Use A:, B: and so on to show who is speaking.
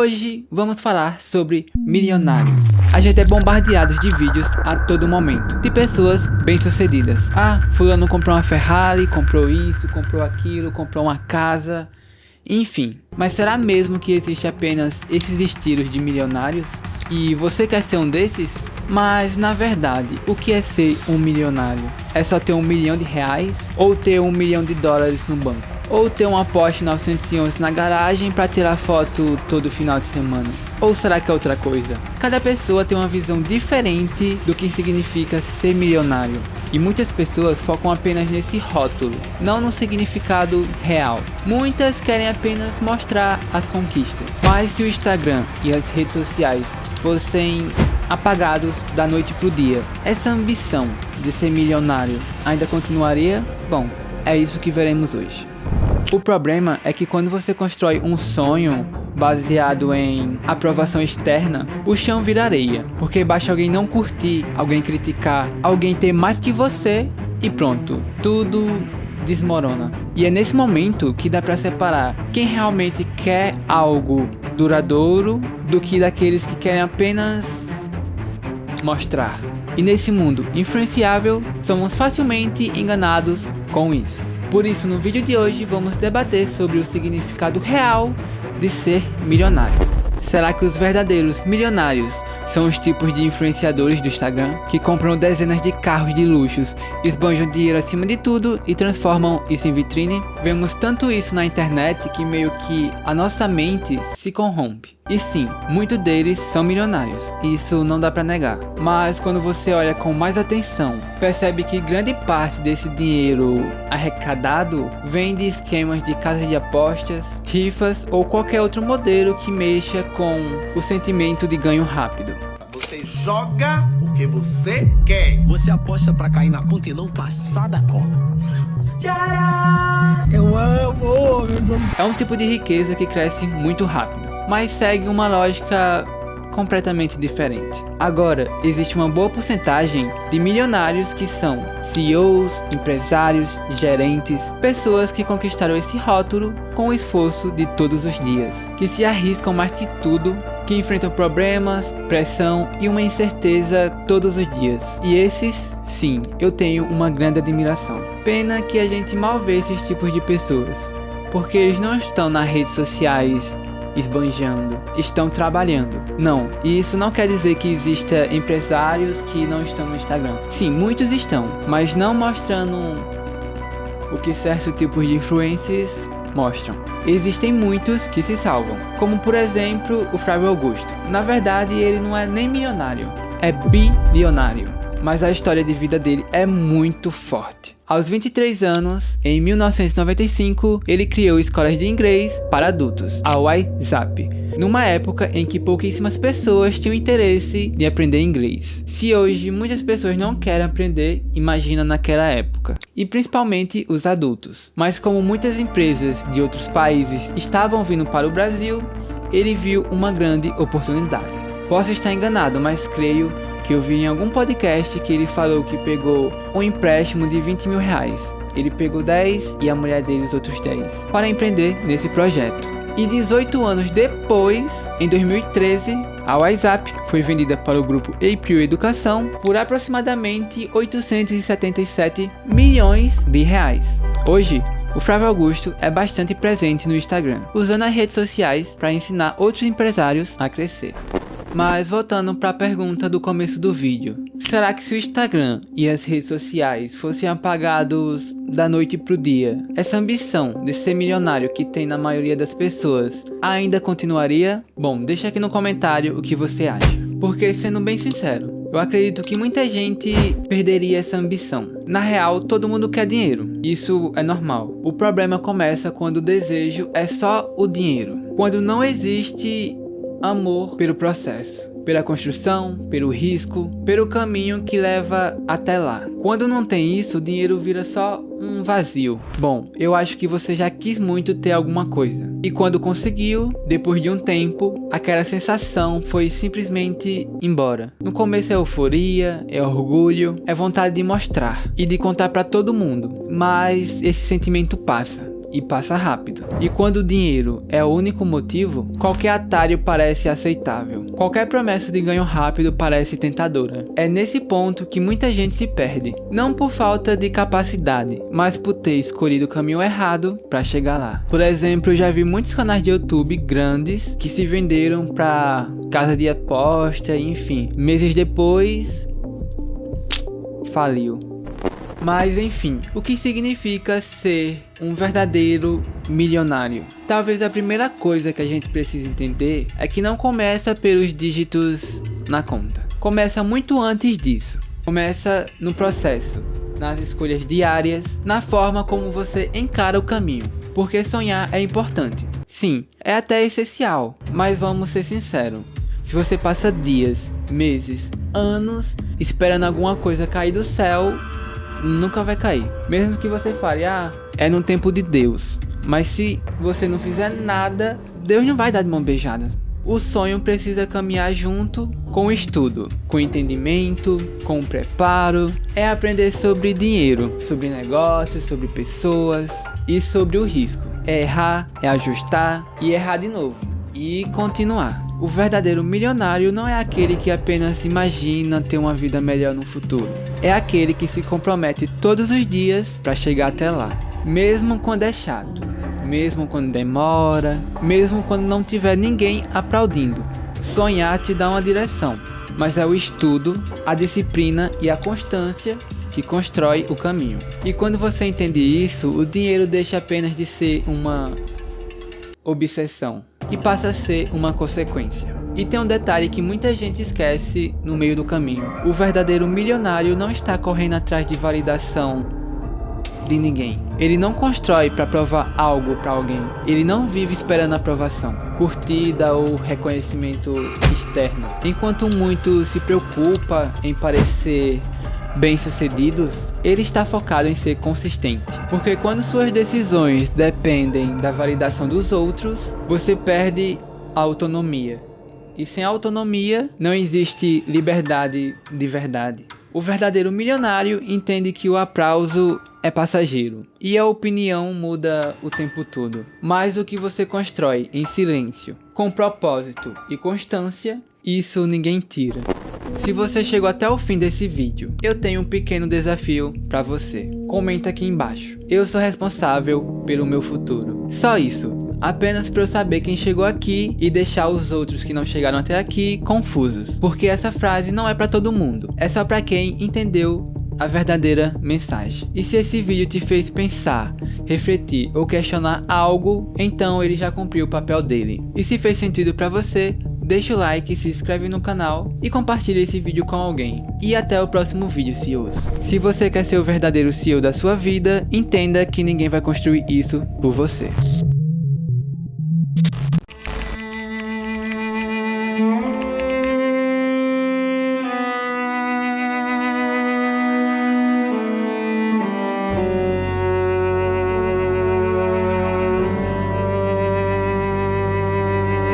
A: Hoje vamos falar sobre milionários. A gente é bombardeado de vídeos a todo momento, de pessoas bem-sucedidas. Ah, fulano comprou uma Ferrari, comprou isso, comprou aquilo, comprou uma casa, enfim. Mas será mesmo que existe apenas esses estilos de milionários? E você quer ser um desses? Mas na verdade, o que é ser um milionário? É só ter R$1 milhão? Ou ter $1 milhão no banco? Ou ter uma Porsche 911 na garagem para tirar foto todo final de semana? Ou será que é outra coisa? Cada pessoa tem uma visão diferente do que significa ser milionário. E muitas pessoas focam apenas nesse rótulo, não no significado real. Muitas querem apenas mostrar as conquistas. Mas se o Instagram e as redes sociais fossem apagados da noite pro dia, essa ambição de ser milionário ainda continuaria? Bom, é isso que veremos hoje. O problema é que quando você constrói um sonho baseado em aprovação externa, o chão vira areia, porque basta alguém não curtir, alguém criticar, alguém ter mais que você e pronto, tudo desmorona. E é nesse momento que dá pra separar quem realmente quer algo duradouro do que daqueles que querem apenas mostrar. E nesse mundo influenciável, somos facilmente enganados com isso. Por isso, no vídeo de hoje, vamos debater sobre o significado real de ser milionário. Será que os verdadeiros milionários são os tipos de influenciadores do Instagram que compram dezenas de carros de luxos, esbanjam dinheiro acima de tudo e transformam isso em vitrine? Vemos tanto isso na internet que meio que a nossa mente se corrompe. E sim, muitos deles são milionários, isso não dá pra negar. Mas quando você olha com mais atenção, percebe que grande parte desse dinheiro arrecadado vem de esquemas de casas de apostas, rifas ou qualquer outro modelo que mexa com o sentimento de ganho rápido.
B: Você joga porque você quer.
C: Você aposta pra cair na conta e não passar da cota.
D: Eu amo,
A: É um tipo de riqueza que cresce muito rápido, mas segue uma lógica completamente diferente. Agora, existe uma boa porcentagem de milionários que são CEOs, empresários, gerentes, pessoas que conquistaram esse rótulo com o esforço de todos os dias, que se arriscam mais que tudo, que enfrentam problemas, pressão e uma incerteza todos os dias. E esses, sim, eu tenho uma grande admiração. Pena que a gente mal vê esses tipos de pessoas, porque eles não estão nas redes sociais esbanjando, estão trabalhando. Não, e isso não quer dizer que exista empresários que não estão no Instagram. Sim, muitos estão, mas não mostrando o que certos tipos de influencers mostram. Existem muitos que se salvam, como por exemplo o Flávio Augusto. Na verdade, ele não é nem milionário, é bilionário. Mas a história de vida dele é muito forte. Aos 23 anos, em 1995, ele criou escolas de inglês para adultos, a WhatsApp, numa época em que pouquíssimas pessoas tinham interesse de aprender inglês. Se hoje muitas pessoas não querem aprender, imagina naquela época, e principalmente os adultos. Mas como muitas empresas de outros países estavam vindo para o Brasil, ele viu uma grande oportunidade. Posso estar enganado, mas creio que eu vi em algum podcast que ele falou que pegou um empréstimo de R$20 mil. Ele pegou 10 e a mulher dele os outros 10 para empreender nesse projeto. E 18 anos depois, em 2013, a WhatsApp foi vendida para o grupo April Educação por aproximadamente R$877 milhões. Hoje, o Flávio Augusto é bastante presente no Instagram, usando as redes sociais para ensinar outros empresários a crescer. Mas voltando para a pergunta do começo do vídeo, será que se o Instagram e as redes sociais fossem apagados da noite pro dia, essa ambição de ser milionário que tem na maioria das pessoas ainda continuaria? Bom, deixa aqui no comentário o que você acha, porque sendo bem sincero, eu acredito que muita gente perderia essa ambição. Na real, todo mundo quer dinheiro, isso é normal. O problema começa quando o desejo é só o dinheiro, quando não existe amor pelo processo, pela construção, pelo risco, pelo caminho que leva até lá. Quando não tem isso, o dinheiro vira só um vazio. Bom, eu acho que você já quis muito ter alguma coisa, e quando conseguiu, depois de um tempo, aquela sensação foi simplesmente embora. No começo é euforia, é orgulho, é vontade de mostrar e de contar pra todo mundo, mas esse sentimento passa. e passa rápido. E quando o dinheiro é o único motivo, qualquer atalho parece aceitável. Qualquer promessa de ganho rápido parece tentadora. É nesse ponto que muita gente se perde, não por falta de capacidade, mas por ter escolhido o caminho errado para chegar lá. Por exemplo, eu já vi muitos canais de YouTube grandes que se venderam para casa de aposta, enfim, meses depois faliu. Mas enfim, o que significa ser um verdadeiro milionário? Talvez a primeira coisa que a gente precisa entender é que não começa pelos dígitos na conta. Começa muito antes disso. Começa no processo, nas escolhas diárias, na forma como você encara o caminho. Porque sonhar é importante. Sim, é até essencial, mas vamos ser sinceros. Se você passa dias, meses, anos esperando alguma coisa cair do céu, nunca vai cair. Mesmo que você fale, é no tempo de Deus. Mas se você não fizer nada, Deus não vai dar de mão beijada. O sonho precisa caminhar junto com o estudo, com o entendimento, com o preparo. É aprender sobre dinheiro, sobre negócios, sobre pessoas e sobre o risco. É errar, é ajustar e errar de novo. E continuar. O verdadeiro milionário não é aquele que apenas imagina ter uma vida melhor no futuro. É aquele que se compromete todos os dias para chegar até lá. Mesmo quando é chato, mesmo quando demora, mesmo quando não tiver ninguém aplaudindo. Sonhar te dá uma direção, mas é o estudo, a disciplina e a constância que constrói o caminho. E quando você entende isso, o dinheiro deixa apenas de ser uma obsessão e passa a ser uma consequência. E tem um detalhe que muita gente esquece no meio do caminho. O verdadeiro milionário não está correndo atrás de validação de ninguém. Ele não constrói para provar algo para alguém. Ele não vive esperando aprovação, curtida ou reconhecimento externo. Enquanto muitos se preocupa em parecer bem-sucedidos, ele está focado em ser consistente. Porque quando suas decisões dependem da validação dos outros, você perde a autonomia. E sem autonomia, não existe liberdade de verdade. O verdadeiro milionário entende que o aplauso é passageiro e a opinião muda o tempo todo. Mas o que você constrói em silêncio, com propósito e constância, isso ninguém tira. Se você chegou até o fim desse vídeo, eu tenho um pequeno desafio para você. Comenta aqui embaixo. Eu sou responsável pelo meu futuro. Só isso. Apenas para eu saber quem chegou aqui e deixar os outros que não chegaram até aqui confusos. Porque essa frase não é para todo mundo. É só para quem entendeu a verdadeira mensagem. E se esse vídeo te fez pensar, refletir ou questionar algo, então ele já cumpriu o papel dele. E se fez sentido para você, deixa o like, se inscreve no canal e compartilha esse vídeo com alguém. E até o próximo vídeo, CEOs. Se você quer ser o verdadeiro CEO da sua vida, entenda que ninguém vai construir isso por você.